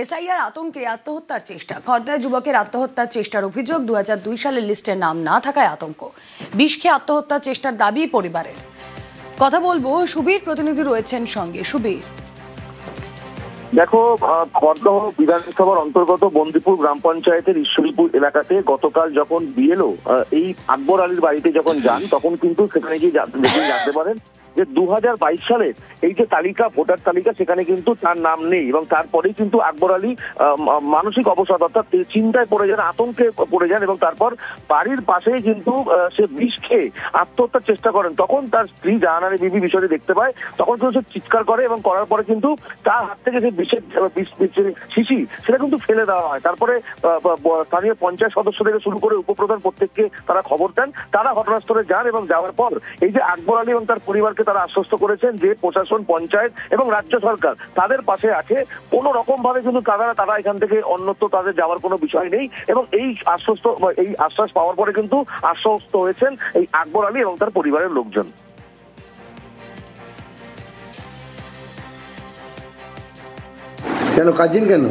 SIR আতঙ্কে আত্মহত্যার চেষ্টা। খর্দায় যুবকের আত্মহত্যার চেষ্টার অভিযোগ। 2002 সালের লিস্টে নাম না থাকায় আতঙ্ক। বিষ খেয়ে আত্মহত্যার চেষ্টার দাবি পরিবারের। কথা বলবো, সুবীর প্রতিনিধি রয়েছেন সঙ্গে। সুবীর, দেখো, খড়দহ বিধানসভার অন্তর্গত বন্দিপুর গ্রাম পঞ্চায়েতের ঈশ্বরীপুর এলাকাতে গতকাল যখন বিএলও এই আকবর আলীর বাড়িতে যখন যান, তখন কিন্তু সেখানে গিয়ে জানতে পারেন যে 2022 সালের এই যে তালিকা, ভোটার তালিকা, সেখানে কিন্তু তার নাম নেই। এবং তারপরেই কিন্তু আকবর আলী মানসিক অবসাদ অর্থাৎ চিন্তায় পড়ে যান, আতঙ্কে পড়ে যান, এবং তারপর বাড়ির পাশেই কিন্তু সে বিষ খেয়ে আত্মহত্যার চেষ্টা করেন। তখন তার স্ত্রী জাহানারা বিবি বিষয়টি দেখতে পায়, তখন কিন্তু সে চিৎকার করে এবং করার পরে কিন্তু তার হাত থেকে যে বিষের শিশি সেটা কিন্তু ফেলে দেওয়া হয়। তারপরে স্থানীয় পঞ্চায়েত সদস্য থেকে শুরু করে উপপ্রধান প্রত্যেককে তারা খবর দেন। তারা ঘটনাস্থলে যান এবং যাওয়ার পর এই যে আকবর আলী এবং তার পরিবারকে তারা আশ্বস্ত করেছেন যে প্রশাসন, পঞ্চায়েত এবং রাজ্য সরকার তাদের পাশে আছে। কোনো রকম ভাবে কিন্তু তারা এখান থেকে অন্যত্র তাদের যাওয়ার কোনো বিষয় নেই। এবং এই আশ্বাস পাওয়ার পরে কিন্তু আশ্বস্ত হয়েছেন এই আকবর আলী এবং তার পরিবারের লোকজন। কেন কাজিন কেন?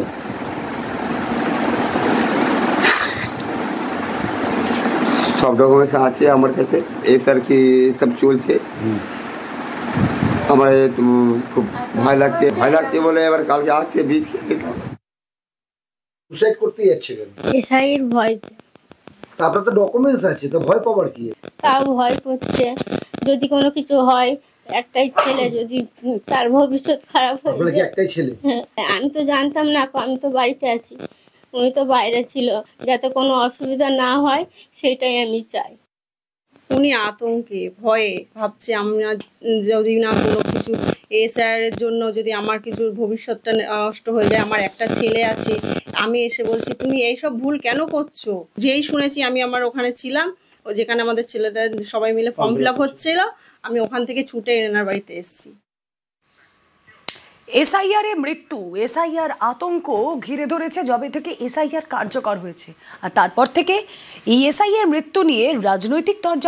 সব ডকুমেন্টস আছে আমার কাছে, এই স্যার কি সব চলছে। আমার খুব ভয় লাগছে বলে এবার কালকে আসছে বীজ খেয়ে দিতাম। সুসাইড করতে যাচ্ছিলেন? এসআইয়ের ভয়। আপনার তো ডকুমেন্টস আছে, তো ভয় পাবার কি? তাও ভয় করছে, যদি কোনো কিছু হয়। একটাই ছেলে, যদি তার ভবিষ্যৎ খারাপ হয়। আপনার কি একটাই ছেলে? আমি তো জানতাম না, আমি তো বাড়িতে আছি, উনি তো বাইরে ছিল। যাতে কোনো অসুবিধা না হয় সেটাই আমি চাই। উনি আতঙ্কে ভয়ে ভাবছে, আমরা যদি না কোনো কিছু এসআইআরের জন্য যদি আমার কিছু ভবিষ্যৎটা নষ্ট হয়ে যায়। আমার একটা ছেলে আছে, আমি এসে বলছি তুমি এইসব ভুল কেন করছো। যেই শুনেছি, আমি আমার ওখানে ছিলাম, ও যেখানে আমাদের ছেলেটা সবাই মিলে ফর্ম ফিল আপ হচ্ছিল, আমি ওখান থেকে ছুটে এনার বাড়িতে এসেছি। এসআইআর এ মৃত্যু, এসআইআর আতঙ্ক ঘিরে ধরেছে যবে থেকে এসআইআর কার্যকর হয়েছে। আর তারপর থেকে এই এসআইআর মৃত্যু নিয়ে রাজনৈতিক তরজা